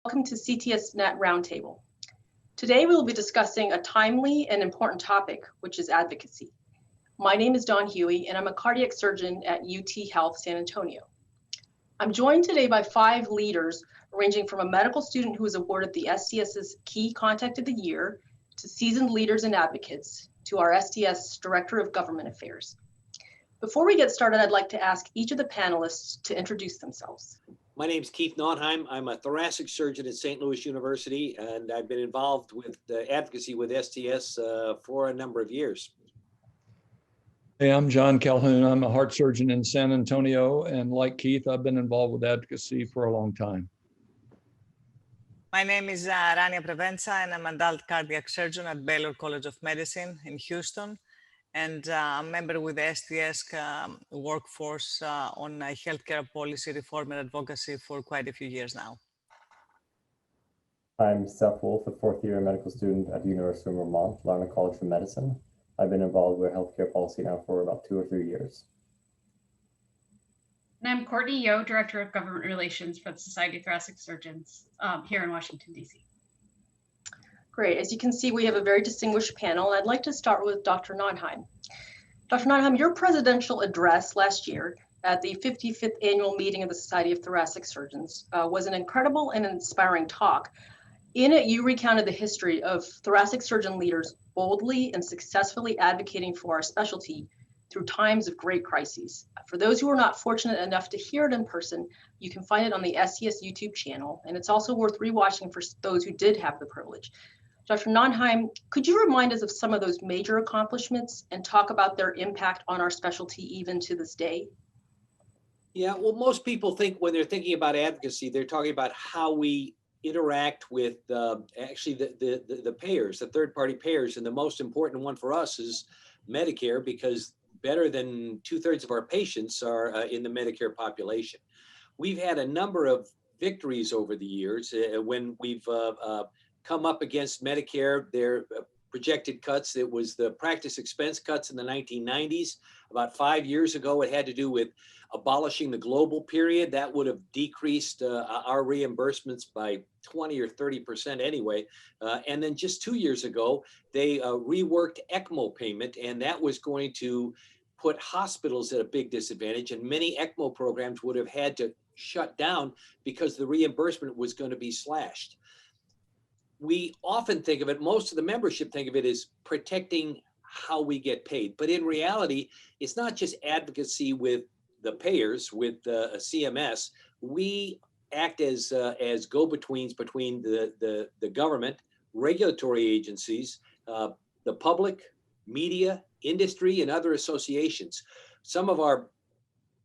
welcome to CTSNet Roundtable. Today we will be discussing a timely and important topic, which is advocacy. My name is Dawn Huey, and I'm a cardiac surgeon at UT Health San Antonio. I'm joined today by 5 leaders, ranging from a medical student who was awarded the STS's Key Contact of the Year, to seasoned leaders and advocates, to our STS Director of Government Affairs. Before we get started, I'd like to ask each of the panelists to introduce themselves. My name is Keith Naughtheim. I'm a thoracic surgeon at St. Louis University, and I've been involved with advocacy with STS for a number of years. Hey, I'm John Calhoun. I'm a heart surgeon in San Antonio, and like Keith, I've been involved with advocacy for a long time. My name is Rania Prevensa, and I'm an adult cardiac surgeon at Baylor College of Medicine in Houston, and I'm a member with the STS workforce on healthcare policy reform and advocacy for quite a few years now. I'm Seth Wolf, a 4th year medical student at the University of Vermont, Larner College of Medicine. I've been involved with healthcare policy now for about 2 or 3 years. And I'm Courtney Yo, Director of Government Relations for the Society of Thoracic Surgeons here in Washington, D.C. Great. As you can see, we have a very distinguished panel. I'd like to start with Dr. Naughtheim. Dr. Naughtheim, your presidential address last year at the 55th annual meeting of the Society of Thoracic Surgeons was an incredible and inspiring talk. In it, you recounted the history of thoracic surgeon leaders boldly and successfully advocating for our specialty through times of great crises. For those who are not fortunate enough to hear it in person, you can find it on the STS YouTube channel, and it's also worth rewatching for those who did have the privilege. Dr. Naughtheim, could you remind us of some of those major accomplishments and talk about their impact on our specialty even to this day? Yeah, well, most people think when they're thinking about advocacy, they're talking about how we interact with actually the payers, the third-party payers, and the most important one for us is Medicare, because better than 2/3 of our patients are in the Medicare population. We've had a number of victories over the years when we've come up against Medicare, their projected cuts. It was the practice expense cuts in the 1990s. About 5 years ago, it had to do with abolishing the global period. That would have decreased our reimbursements by 20 or 30% anyway. And then just 2 years ago, they reworked ECMO payment, and that was going to put hospitals at a big disadvantage, and many ECMO programs would have had to shut down because the reimbursement was going to be slashed. We often think of it, most of the membership think of it as protecting how we get paid. But in reality, it's not just advocacy with the payers, with CMS. We act as go-betweens between the government, regulatory agencies, the public, media, industry, and other associations. Some of our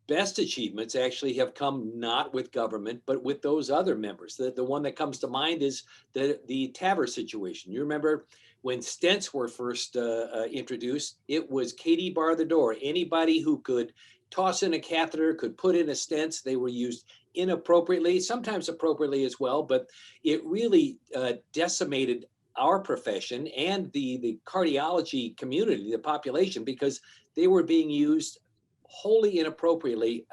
best achievements actually have come not with government, but with those other members. The one that comes to mind is the TAVR situation. You remember when stents were first introduced, it was Katie bar the door. Anybody who could toss in a catheter could put in a stent. They were used inappropriately, sometimes appropriately as well, but it really decimated our profession and the cardiology community, the population, because they were being used wholly inappropriately,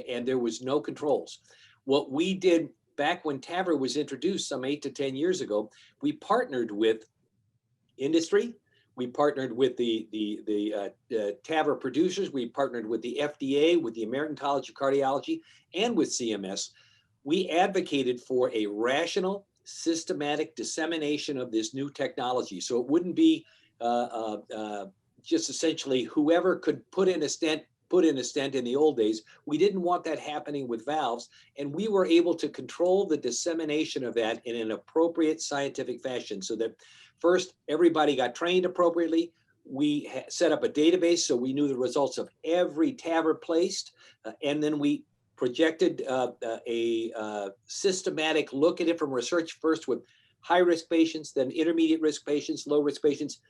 and there was no controls. What we did back when TAVR was introduced some 8 to 10 years ago, we partnered with industry, we partnered with the TAVR producers, we partnered with the FDA, with the American College of Cardiology, and with CMS. We advocated for a rational, systematic dissemination of this new technology, so it wouldn't be just essentially whoever could put in a stent in the old days. We didn't want that happening with valves, and we were able to control the dissemination of that in an appropriate scientific fashion so that first, everybody got trained appropriately. We set up a database so we knew the results of every TAVR placed, and then we projected a systematic look at it from research, first with high-risk patients, then intermediate risk patients, low-risk patients,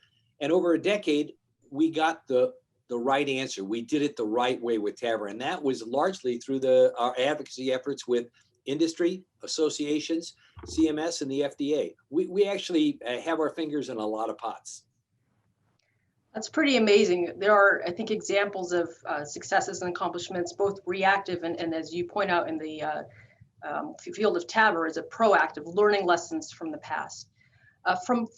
and over a decade, we got the right answer. We did it the right way with TAVR, and that was largely through our advocacy efforts with industry, associations, CMS, and the FDA. We actually have our fingers in a lot of pots. That's pretty amazing. There are, I think, examples of successes and accomplishments, both reactive and as you point out in the field of TAVR is a proactive, learning lessons from the past.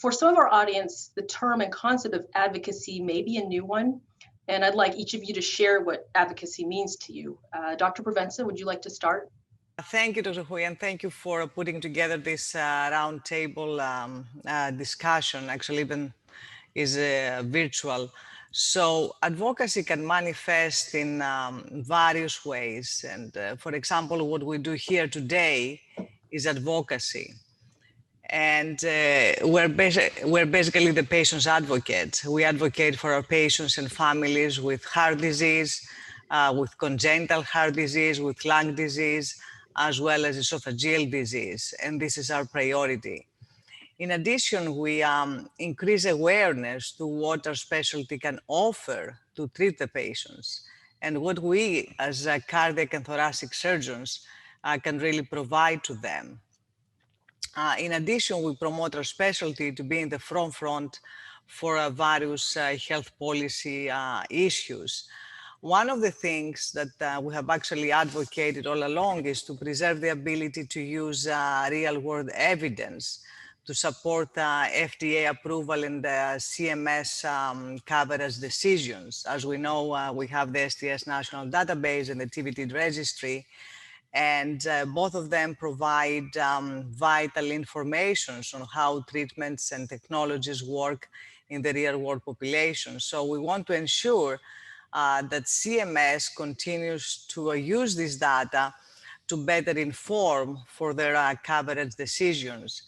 For some of our audience, the term and concept of advocacy may be a new one, and I'd like each of you to share what advocacy means to you. Dr. Prevensa, would you like to start? Thank you, Dr. Hui, and thank you for putting together this roundtable discussion. Actually, even is virtual. So advocacy can manifest in various ways. And for example, what we do here today is advocacy. And we're basically the patient's advocate. We advocate for our patients and families with heart disease, with congenital heart disease, with lung disease, as well as esophageal disease. And this is our priority. In addition, we increase awareness to what our specialty can offer to treat the patients and what we as cardiac and thoracic surgeons can really provide to them. In addition, we promote our specialty to be in the front for various health policy issues. One of the things that we have actually advocated all along is to preserve the ability to use real-world evidence to support FDA approval and CMS coverage decisions. As we know, we have the STS National Database and the TVT Registry, and both of them provide vital information on how treatments and technologies work in the real-world population. So we want to ensure that CMS continues to use this data to better inform for their coverage decisions.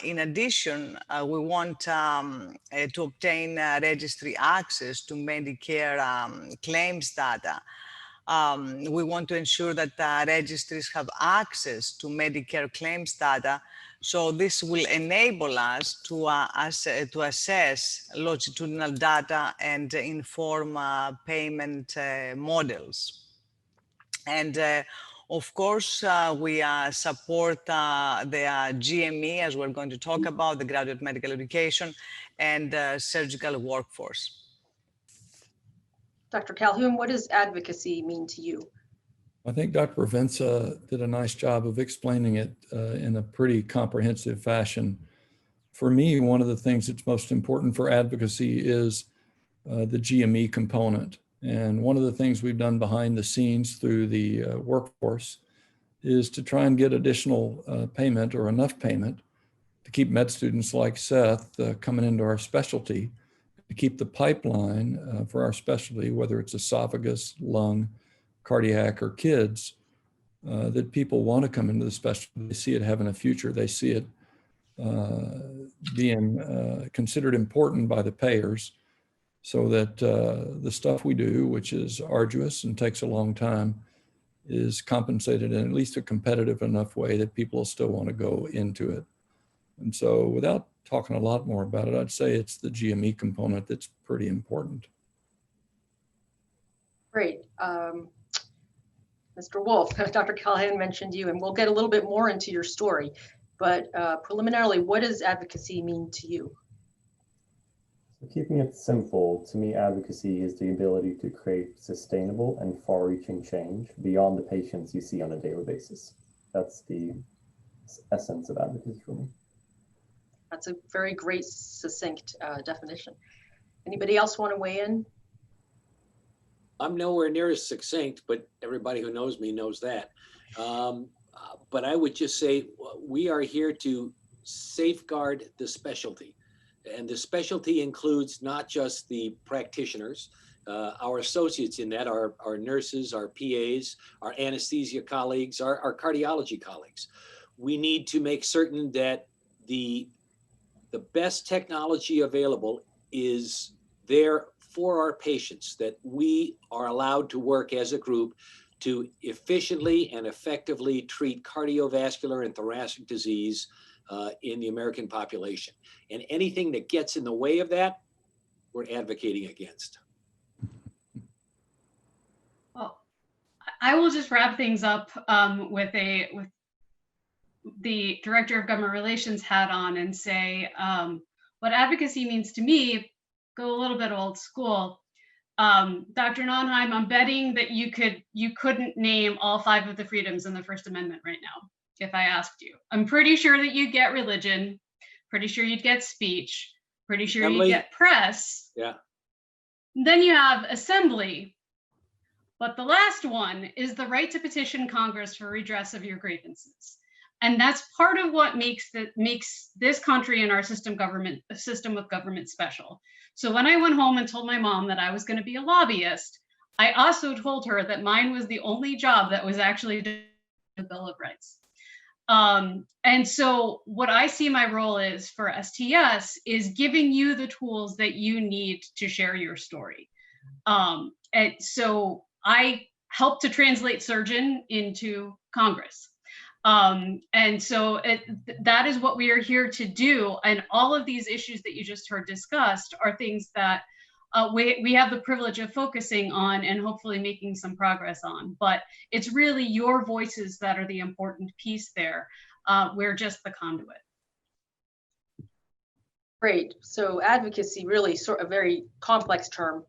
In addition, we want to obtain registry access to Medicare claims data. We want to ensure that registries have access to Medicare claims data. So this will enable us to assess longitudinal data and inform payment models. And of course, we support the GME, as we're going to talk about, the graduate medical education and surgical workforce. Dr. Calhoun, what does advocacy mean to you? I think Dr. Prevensa did a nice job of explaining it in a pretty comprehensive fashion. For me, one of the things that's most important for advocacy is the GME component. And one of the things we've done behind the scenes through the workforce is to try and get additional payment or enough payment to keep med students like Seth coming into our specialty, to keep the pipeline for our specialty, whether it's esophagus, lung, cardiac, or kids, that people want to come into the specialty. They see it having a future. They see it being considered important by the payers, so that the stuff we do, which is arduous and takes a long time, is compensated in at least a competitive enough way that people will still want to go into it. And so without talking a lot more about it, I'd say it's the GME component that's pretty important. Great. Mr. Wolf, Dr. Callahan mentioned you, and we'll get a little bit more into your story, but preliminarily, what does advocacy mean to you? So keeping it simple, to me, advocacy is the ability to create sustainable and far-reaching change beyond the patients you see on a daily basis. That's the essence of advocacy for me. That's a very great, succinct definition. Anybody else want to weigh in? I'm nowhere near as succinct, but everybody who knows me knows that. But I would just say we are here to safeguard the specialty. And the specialty includes not just the practitioners, our associates in that, our nurses, our PAs, our anesthesia colleagues, our cardiology colleagues. We need to make certain that the best technology available is there for our patients, that we are allowed to work as a group to efficiently and effectively treat cardiovascular and thoracic disease in the American population. And anything that gets in the way of that, we're advocating against. Well, I will just wrap things up with the Director of Government Relations hat on and say what advocacy means to me, go a little bit old school. Dr. Naughtheim, I'm betting that you couldn't name all 5 of the freedoms in the First Amendment right now, if I asked you. I'm pretty sure that you'd get religion, pretty sure you'd get speech, pretty sure you'd Assembly. get press. Yeah. Then you have assembly. But the last one is the right to petition Congress for redress of your grievances. And that's part of what makes this country and our system of government special. So when I went home and told my mom that I was going to be a lobbyist, I also told her that mine was the only job that was actually doing the Bill of Rights. And so what I see my role is for STS is giving you the tools that you need to share your story. And so I help to translate surgeon into Congress. And so that is what we are here to do. And all of these issues that you just heard discussed are things that we have the privilege of focusing on and hopefully making some progress on. But it's really your voices that are the important piece there. We're just the conduit. Great. So advocacy, really sort of a very complex term.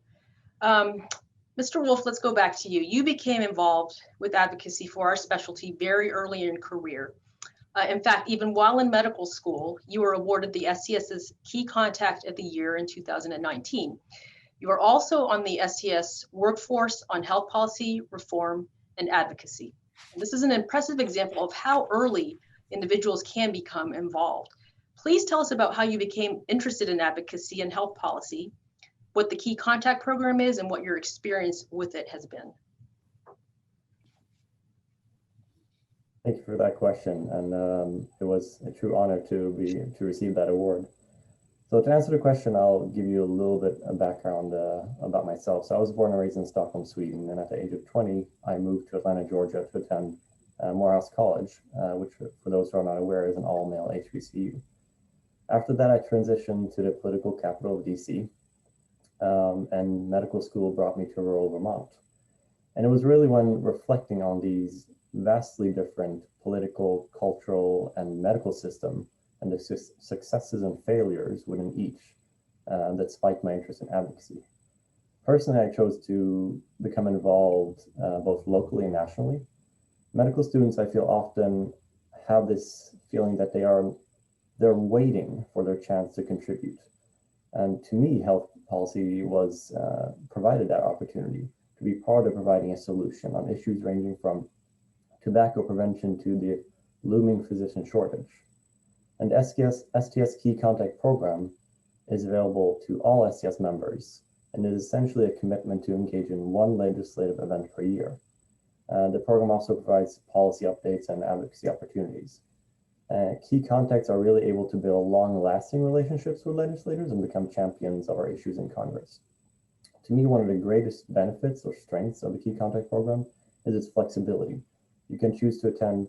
Mr. Wolf, let's go back to you. You became involved with advocacy for our specialty very early in your career. In fact, even while in medical school, you were awarded the STS's Key Contact of the Year in 2019. You are also on the STS Workforce on Health Policy, Reform, and Advocacy. And this is an impressive example of how early individuals can become involved. Please tell us about how you became interested in advocacy and health policy, what the Key Contact program is, and what your experience with it has been. Thank you for that question, and it was a true honor to receive that award. So to answer the question, I'll give you a little bit of background about myself. So I was born and raised in Stockholm, Sweden, and at the age of 20, I moved to Atlanta, Georgia to attend Morehouse College, which for those who are not aware is an all-male HBCU. After that, I transitioned to the political capital of DC, and medical school brought me to rural Vermont. And it was really when reflecting on these vastly different political, cultural, and medical system and the successes and failures within each that spiked my interest in advocacy. Personally, I chose to become involved both locally and nationally. Medical students, I feel, often have this feeling that they're waiting for their chance to contribute. And to me, health policy was provided that opportunity to be part of providing a solution on issues ranging from tobacco prevention to the looming physician shortage. And STS Key Contact program is available to all STS members and is essentially a commitment to engage in one legislative event per year. The program also provides policy updates and advocacy opportunities. Key contacts are really able to build long-lasting relationships with legislators and become champions of our issues in Congress. To me, one of the greatest benefits or strengths of the Key Contact program is its flexibility. You can choose to attend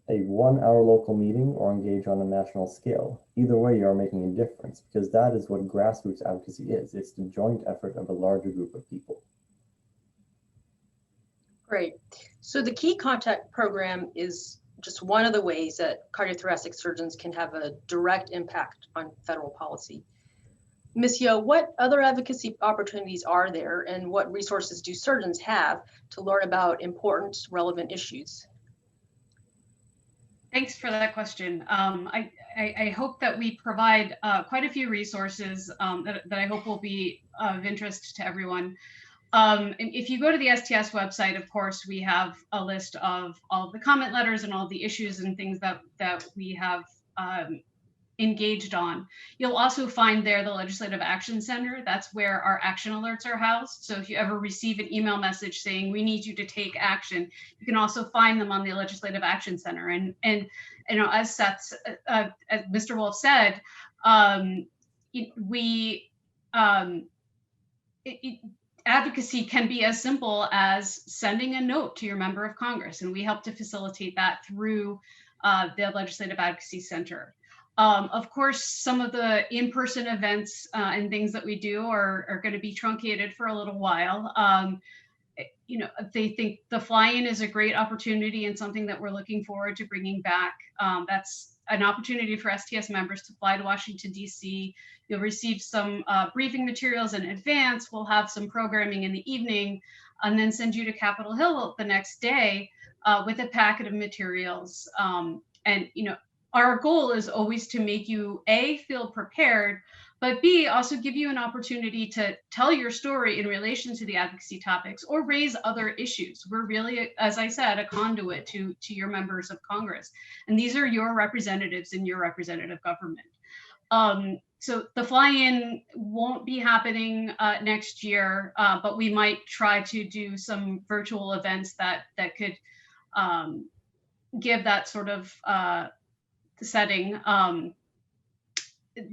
a 1-hour local meeting or engage on a national scale. Either way, you are making a difference because that is what grassroots advocacy is. It's the joint effort of a larger group of people. Great. So the Key Contact program is just one of the ways that cardiothoracic surgeons can have a direct impact on federal policy. Ms. Yo, what other advocacy opportunities are there and what resources do surgeons have to learn about important, relevant issues? Thanks for that question. I hope that we provide quite a few resources that I hope will be of interest to everyone. If you go to the STS website, of course, we have a list of all of the comment letters and all the issues and things that we have engaged on. You'll also find there the Legislative Action Center. That's where our action alerts are housed. So if you ever receive an email message saying we need you to take action, you can also find them on the Legislative Action Center. And you know, as Mr. Wolf said, advocacy can be as simple as sending a note to your member of Congress, and we help to facilitate that through the Legislative Advocacy Center. Of course, some of the in-person events and things that we do are going to be truncated for a little while. they think the fly-in is a great opportunity and something that we're looking forward to bringing back. That's an opportunity for STS members to fly to Washington, D.C. You'll receive some briefing materials in advance. We'll have some programming in the evening, and then send you to Capitol Hill the next day with a packet of materials. And our goal is always to make you A, feel prepared, but B, also give you an opportunity to tell your story in relation to the advocacy topics or raise other issues. We're really, as I said, a conduit to your members of Congress. And these are your representatives in your representative government. So the fly-in won't be happening next year, but we might try to do some virtual events that could give that sort of setting.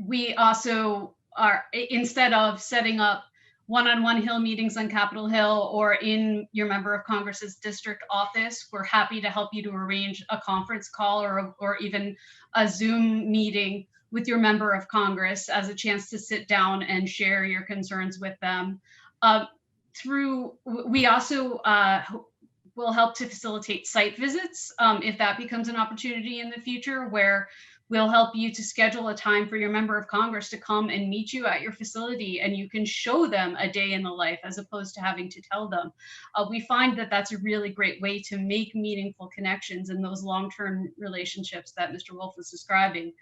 We also are, instead of setting up one-on-one Hill meetings on Capitol Hill or in your member of Congress's district office, we're happy to help you to arrange a conference call or even a Zoom meeting with your member of Congress as a chance to sit down and share your concerns with them. We also will help to facilitate site visits if that becomes an opportunity in the future, where we'll help you to schedule a time for your member of Congress to come and meet you at your facility, and you can show them a day in the life as opposed to having to tell them. We find that that's a really great way to make meaningful connections in those long-term relationships that Mr. Wolf was describing.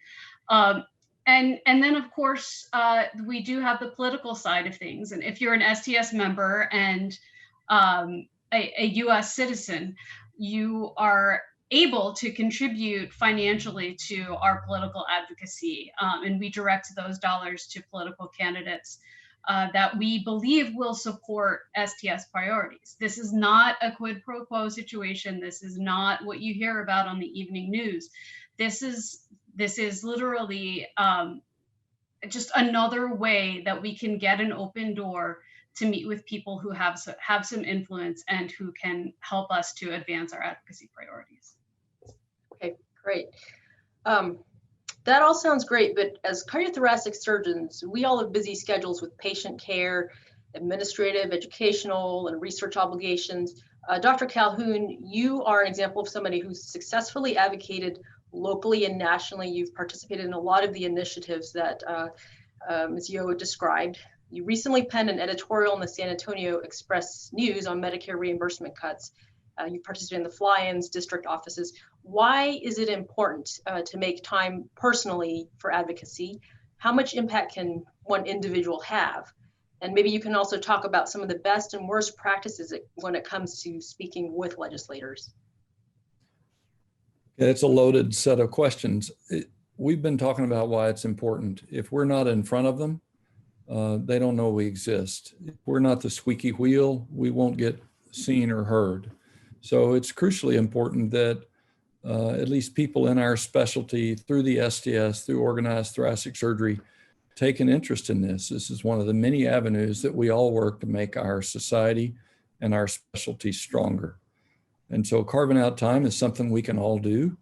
And then, of course, we do have the political side of things. And if you're an STS member and a US citizen, you are able to contribute financially to our political advocacy. And we direct those dollars to political candidates that we believe will support STS priorities. This is not a quid pro quo situation. This is not what you hear about on the evening news. This is literally just another way that we can get an open door to meet with people who have some influence and who can help us to advance our advocacy priorities. Okay, great. That all sounds great, but as cardiothoracic surgeons, we all have busy schedules with patient care, administrative, educational, and research obligations. Dr. Calhoun, you are an example of somebody who's successfully advocated locally and nationally. You've participated in a lot of the initiatives that Ms. Yo described. You recently penned an editorial in the San Antonio Express News on Medicare reimbursement cuts. You participated in the fly-ins, district offices. Why is it important to make time personally for advocacy? How much impact can one individual have? And maybe you can also talk about some of the best and worst practices when it comes to speaking with legislators. It's a loaded set of questions. We've been talking about why it's important. If we're not in front of them, they don't know we exist. If we're not the squeaky wheel, we won't get seen or heard. So it's crucially important that at least people in our specialty through the STS, through organized thoracic surgery, take an interest in this. This is one of the many avenues that we all work to make our society and our specialty stronger. And so carving out time is something we can all do.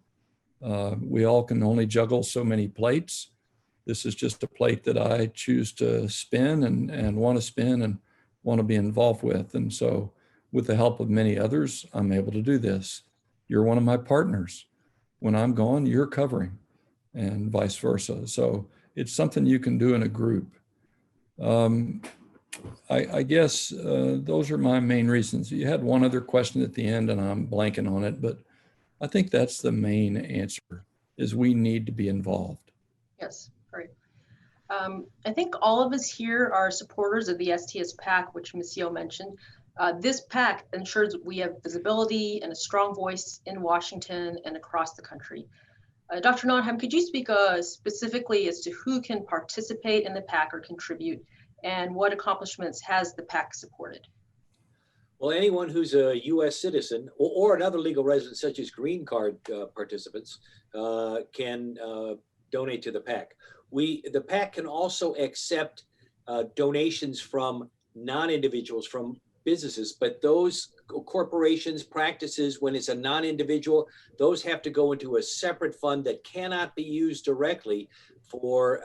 We all can only juggle so many plates. This is just a plate that I choose to spin and want to spin and want to be involved with. And so with the help of many others, I'm able to do this. You're one of my partners. When I'm gone, you're covering, and vice versa. So it's something you can do in a group. I guess those are my main reasons. You had one other question at the end and I'm blanking on it, but I think that's the main answer, is we need to be involved. Yes, great. I think all of us here are supporters of the STS PAC, which Ms. Yo mentioned. This PAC ensures we have visibility and a strong voice in Washington and across the country. Dr. Naughtheim, could you speak specifically as to who can participate in the PAC or contribute, and what accomplishments has the PAC supported? Well, anyone who's a U.S. citizen or another legal resident, such as green card participants, can donate to the PAC. The PAC can also accept donations from non-individuals, from businesses, but those corporations, practices, when it's a non-individual, those have to go into a separate fund that cannot be used directly for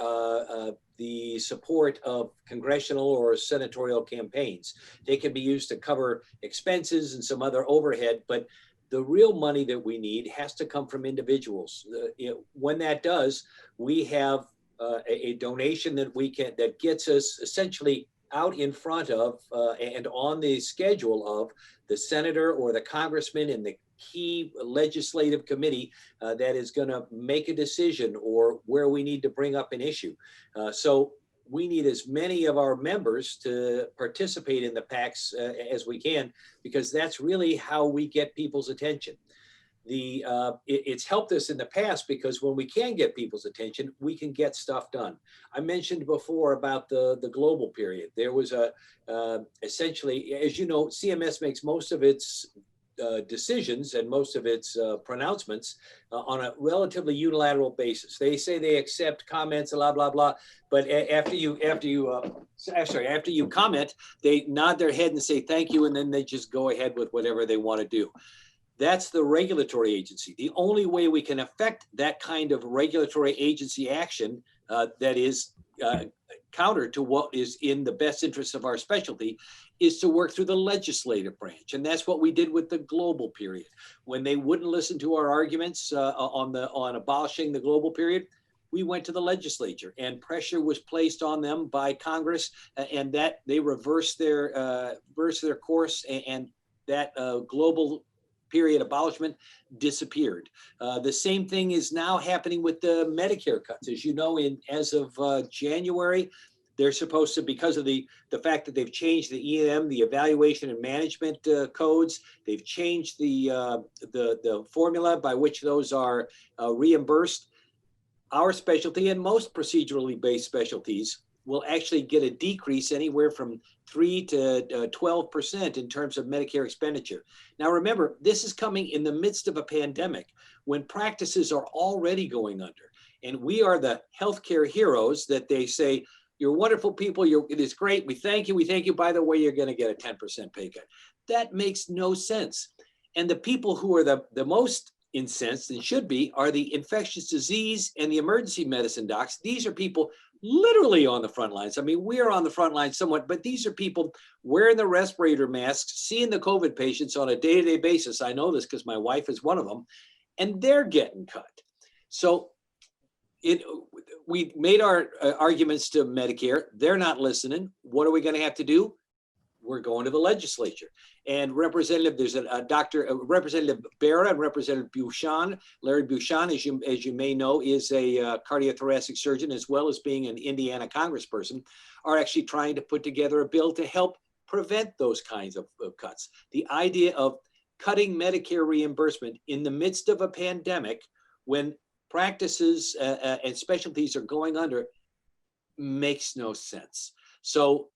the support of congressional or senatorial campaigns. They can be used to cover expenses and some other overhead, but the real money that we need has to come from individuals. When that does, we have a donation that gets us essentially out in front of and on the schedule of the senator or the congressman in the key legislative committee that is going to make a decision or where we need to bring up an issue. So we need as many of our members to participate in the PACs as we can, because that's really how we get people's attention. It's helped us in the past because when we can get people's attention, we can get stuff done. I mentioned before about the global period. There was essentially, as you know, CMS makes most of its decisions and most of its pronouncements on a relatively unilateral basis. They say they accept comments, blah blah blah, but after you comment, they nod their head and say thank you, and then they just go ahead with whatever they want to do. That's the regulatory agency. The only way we can affect that kind of regulatory agency action that is counter to what is in the best interest of our specialty is to work through the legislative branch. And that's what we did with the global period. When they wouldn't listen to our arguments on abolishing the global period, we went to the legislature and pressure was placed on them by Congress, and that they reversed their course, and that global period abolishment disappeared. The same thing is now happening with the Medicare cuts. As you know, as of January, they're supposed to, because of the fact that they've changed the E&M, the evaluation and management codes, they've changed the formula by which those are reimbursed. Our specialty and most procedurally based specialties will actually get a decrease anywhere from 3 to 12% in terms of Medicare expenditure. Now, remember, this is coming in the midst of a pandemic when practices are already going under. And we are the healthcare heroes that they say, you're wonderful people, it is great, we thank you. By the way, you're gonna get a 10% pay cut. That makes no sense. And the people who are the most incensed, and should be, are the infectious disease and the emergency medicine docs. These are people literally on the front lines. I mean, we're on the front lines somewhat, but these are people wearing the respirator masks, seeing the COVID patients on a day-to-day basis. I know this because my wife is one of them, and they're getting cut. So we made our arguments to Medicare. They're not listening. What are we going to have to do? We're going to the legislature. And there's Representative Barra and Representative Buchan. Larry Buchan, as you may know, is a cardiothoracic surgeon, as well as being an Indiana congressperson, are actually trying to put together a bill to help prevent those kinds of cuts. The idea of cutting Medicare reimbursement in the midst of a pandemic when practices and specialties are going under makes no sense. So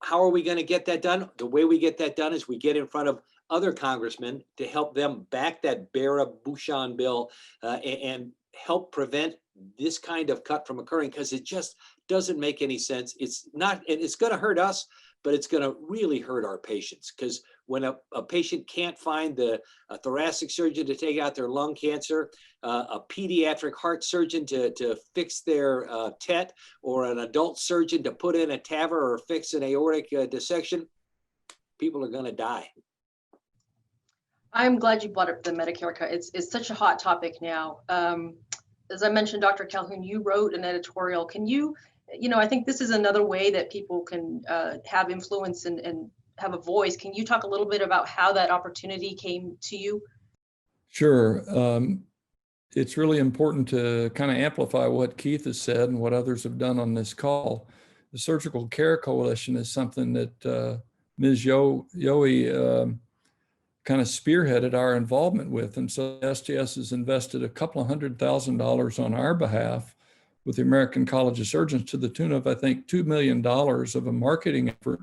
how are we going to get that done? The way we get that done is we get in front of other congressmen to help them back that Barra-Buchan bill and help prevent this kind of cut from occurring, because it just doesn't make any sense. It's not, and it's going to hurt us, but it's going to really hurt our patients, because when a patient can't find a thoracic surgeon to take out their lung cancer, a pediatric heart surgeon to fix their TET, or an adult surgeon to put in a TAVR or fix an aortic dissection, people are going to die. I'm glad you brought up the Medicare cut. It's such a hot topic now. As I mentioned, Dr. Calhoun, you wrote an editorial. Can you, I think this is another way that people can have influence and have a voice. Can you talk a little bit about how that opportunity came to you? Sure. It's really important to kind of amplify what Keith has said and what others have done on this call. The Surgical Care Coalition is something that Ms. Yohe kind of spearheaded our involvement with. And so STS has invested a couple of $100,000 on our behalf with the American College of Surgeons to the tune of, I think, $2 million of a marketing effort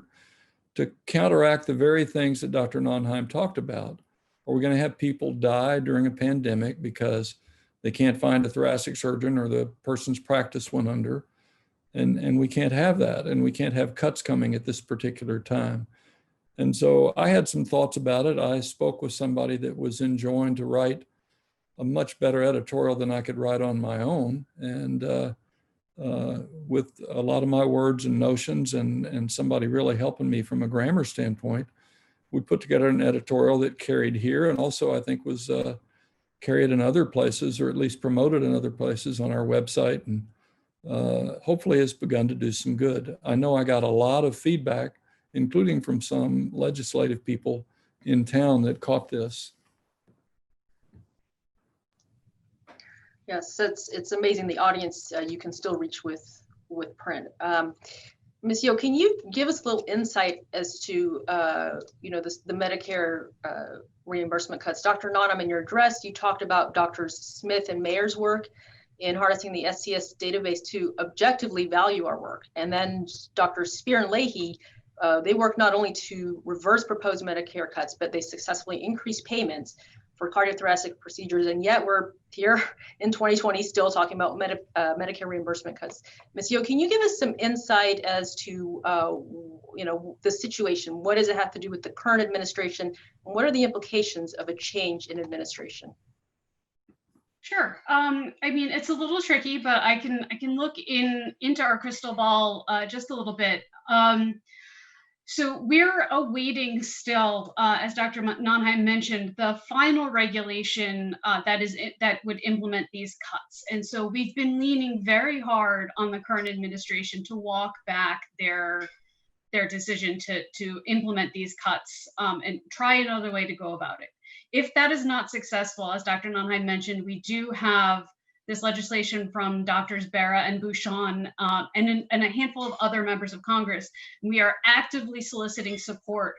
to counteract the very things that Dr. Naughtheim talked about. Are we going to have people die during a pandemic because they can't find a thoracic surgeon or the person's practice went under? And we can't have that. And we can't have cuts coming at this particular time. And so I had some thoughts about it. I spoke with somebody that was enjoined to write a much better editorial than I could write on my own. And with a lot of my words and notions and somebody really helping me from a grammar standpoint, we put together an editorial that carried here and also I think was carried in other places or at least promoted in other places on our website, and hopefully has begun to do some good. I know I got a lot of feedback, including from some legislative people in town that caught this. Yes, it's amazing the audience you can still reach with print. Ms. Yo, can you give us a little insight as to the Medicare reimbursement cuts? Dr. Naughtheim, in your address, you talked about Drs. Smith and Mayer's work in harnessing the STS database to objectively value our work. And then Dr. Spear and Leahy, they work not only to reverse proposed Medicare cuts, but they successfully increase payments for cardiothoracic procedures. And yet we're here in 2020 still talking about Medicare reimbursement cuts. Ms. Yo, can you give us some insight as to the situation? What does it have to do with the current administration? And what are the implications of a change in administration? Sure. I mean, it's a little tricky, but I can look into our crystal ball just a little bit. So we're awaiting still, as Dr. Naughtheim mentioned, the final regulation that would implement these cuts. And so we've been leaning very hard on the current administration to walk back their decision to implement these cuts and try another way to go about it. If that is not successful, as Dr. Naughtheim mentioned, we do have this legislation from Drs. Barra and Bouchon and a handful of other members of Congress. We are actively soliciting support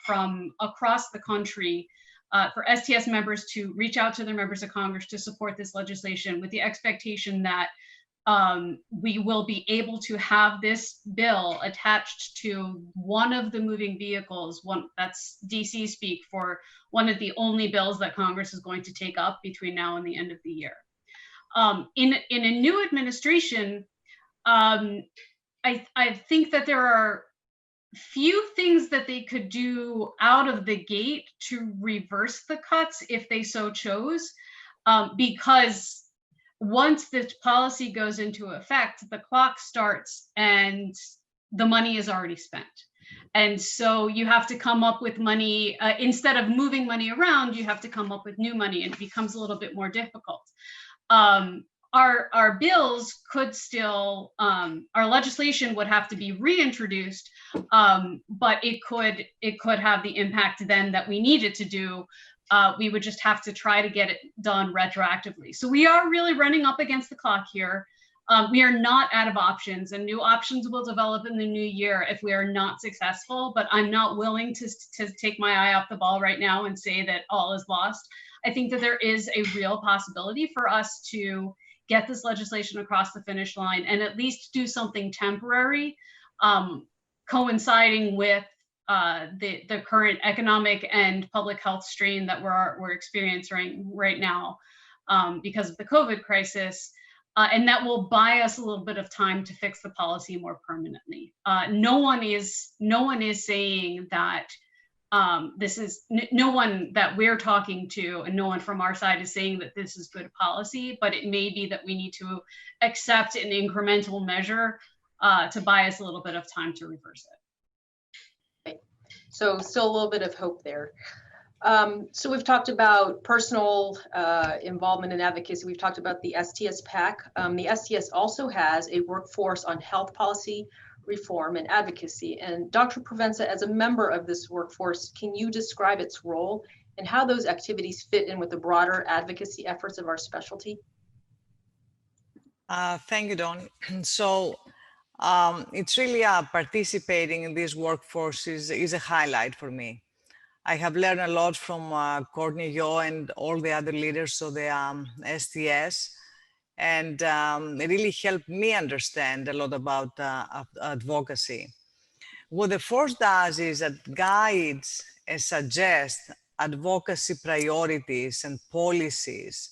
from across the country for STS members to reach out to their members of Congress to support this legislation with the expectation that we will be able to have this bill attached to one of the moving vehicles, that's DC speak for one of the only bills that Congress is going to take up between now and the end of the year. In a new administration, I think that there are few things that they could do out of the gate to reverse the cuts if they so chose, because once this policy goes into effect, the clock starts and the money is already spent. And so you have to come up with money, instead of moving money around, you have to come up with new money, and it becomes a little bit more difficult. Our bills could still, our legislation would have to be reintroduced, but it could have the impact then that we need it to do. We would just have to try to get it done retroactively. So we are really running up against the clock here. We are not out of options, and new options will develop in the new year if we are not successful, but I'm not willing to take my eye off the ball right now and say that all is lost. I think that there is a real possibility for us to get this legislation across the finish line and at least do something temporary, coinciding with the current economic and public health strain that we're experiencing right now because of the COVID crisis. And that will buy us a little bit of time to fix the policy more permanently. No one is saying that no one that we're talking to and no one from our side is saying that this is good policy, but it may be that we need to accept an incremental measure to buy us a little bit of time to reverse it. Okay. So still a little bit of hope there. So we've talked about personal involvement in advocacy. We've talked about the stspac. The STS also has a workforce on health policy reform and advocacy. And Dr. Prevensa, as a member of this workforce, can you describe its role and how those activities fit in with the broader advocacy efforts of our specialty? Thank you, Dawn. So it's really participating in this workforce is a highlight for me. I have learned a lot from Courtney Yo and all the other leaders of the STS, and it really helped me understand a lot about advocacy. What the force does is it guides and suggests advocacy priorities and policies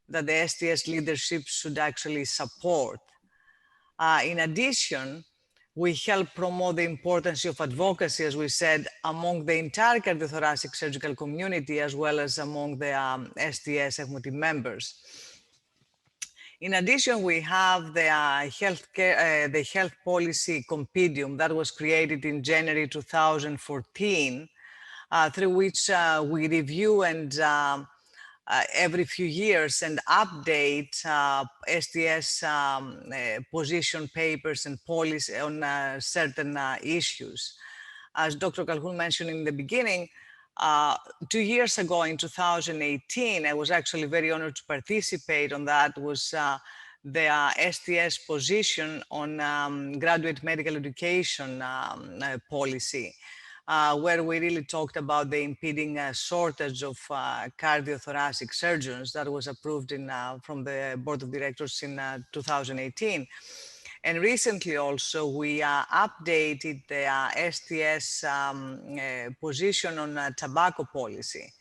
that the STS leadership should actually support. In addition, we help promote the importance of advocacy, as we said, among the entire cardiothoracic surgical community, as well as among the STS FMT members. In addition, we have the the health policy compendium that was created in January 2014, through which we review and every few years and update STS position papers and policy on certain issues. As Dr. Calhoun mentioned in the beginning, 2 years ago in 2018, I was actually very honored to participate on that, was the STS position on graduate medical education policy, where we really talked about the impending shortage of cardiothoracic surgeons that was approved from the board of directors in 2018. And recently also we updated the STS position on tobacco policy.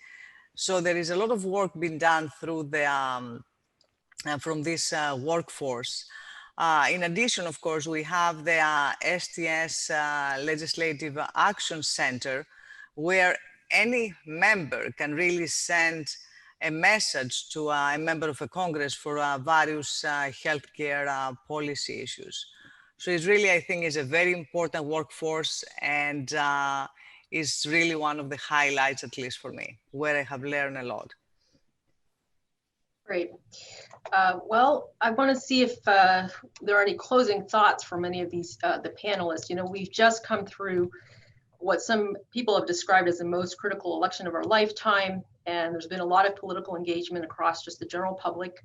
So there is a lot of work being done through the from this workforce. In addition, of course, we have the STS Legislative Action Center, where any member can really send a message to a member of a Congress for various healthcare policy issues. So it's really, I think, is a very important workforce, and is really one of the highlights, at least for me, where I have learned a lot. Great. Well, I want to see if there are any closing thoughts from any of these, the panelists. You know, we've just come through what some people have described as the most critical election of our lifetime, and there's been a lot of political engagement across just the general public.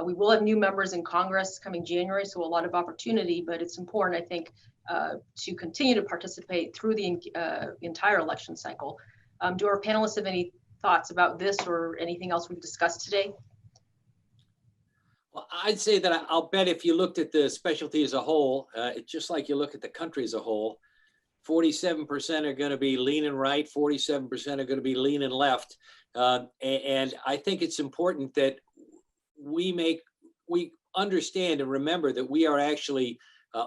We will have new members in Congress coming January, so a lot of opportunity, but it's important, I think, to continue to participate through the entire election cycle. Do our panelists have any thoughts about this or anything else we've discussed today? Well, I'd say that I'll bet if you looked at the specialty as a whole, just like you look at the country as a whole, 47% are going to be leaning right, 47% are going to be leaning left. And I think it's important that we understand and remember that we are actually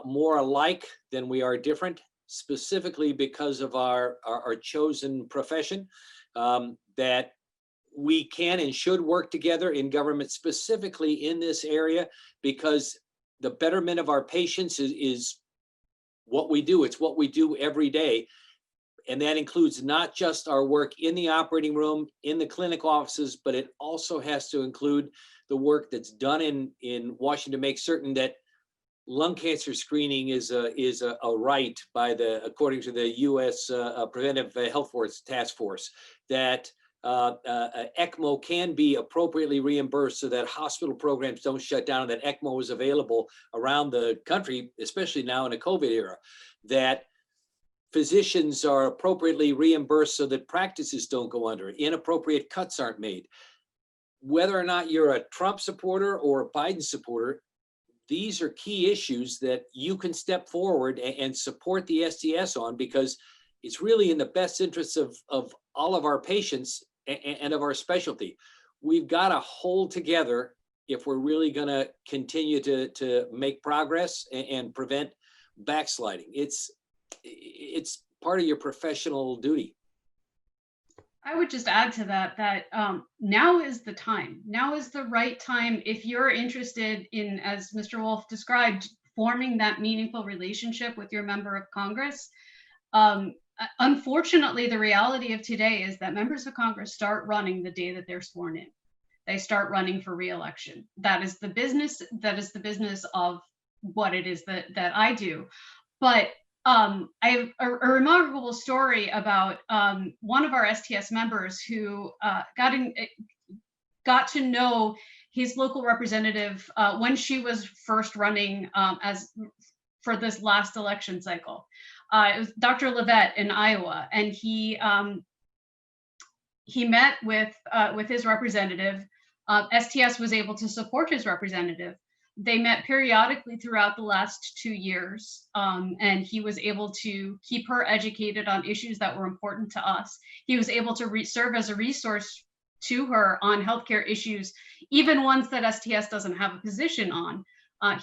more alike than we are different, specifically because of our chosen profession, that we can and should work together in government, specifically in this area, because the betterment of our patients is what we do. It's what we do every day. And that includes not just our work in the operating room, in the clinic offices, but it also has to include the work that's done in Washington to make certain that lung cancer screening is a right by according to the U.S. Preventive Health Force Task Force, that ECMO can be appropriately reimbursed so that hospital programs don't shut down, and that ECMO is available around the country, especially now in a COVID era, that physicians are appropriately reimbursed so that practices don't go under, inappropriate cuts aren't made. Whether or not you're a Trump supporter or a Biden supporter, these are key issues that you can step forward and support the STS on, because it's really in the best interests of all of our patients and of our specialty. We've got to hold together if we're really going to continue to make progress and prevent backsliding. It's part of your professional duty. I would just add to that now is the time. Now is the right time if you're interested in, as Mr. Wolf described, forming that meaningful relationship with your member of Congress. Unfortunately, the reality of today is that members of Congress start running the day that they're sworn in. They start running for re-election. That is the business. That is the business of what it is that I do. But I have a remarkable story about one of our STS members who got to know his local representative when she was first running for this last election cycle. It was Dr. Levette in Iowa, and he met with his representative. STS was able to support his representative. They met periodically throughout the last 2 years, and he was able to keep her educated on issues that were important to us. He was able to serve as a resource to her on healthcare issues, even ones that STS doesn't have a position on.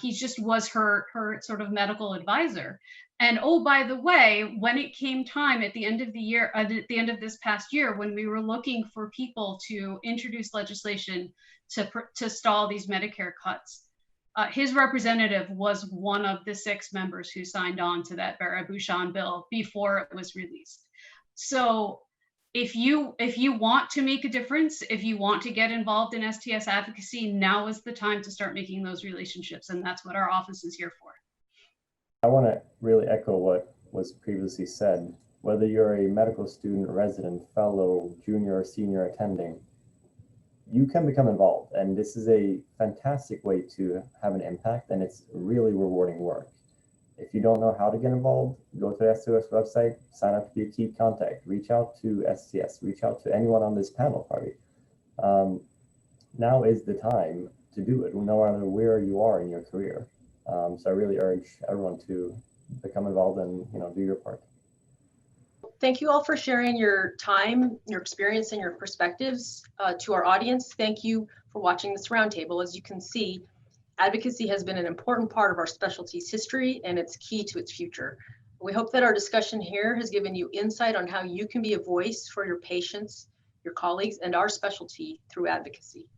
He just was her sort of medical advisor. And oh, by the way, when it came time at the end of the year, at the end of this past year, when we were looking for people to introduce legislation to stall these Medicare cuts, his representative was one of the 6 members who signed on to that Barrett-Bouchon bill before it was released. So if you want to make a difference, if you want to get involved in STS advocacy, now is the time to start making those relationships, and that's what our office is here for. I want to really echo what was previously said. Whether you're a medical student, resident, fellow, junior, or senior attending, you can become involved, and this is a fantastic way to have an impact, and it's really rewarding work. If you don't know how to get involved, go to the STS website, sign up to be a key contact, reach out to STS, reach out to anyone on this panel party. Now is the time to do it, no matter where you are in your career. So I really urge everyone to become involved and do your part. Thank you all for sharing your time, your experience, and your perspectives to our audience. Thank you for watching this roundtable. As you can see, advocacy has been an important part of our specialty's history, and it's key to its future. We hope that our discussion here has given you insight on how you can be a voice for your patients, your colleagues, and our specialty through advocacy.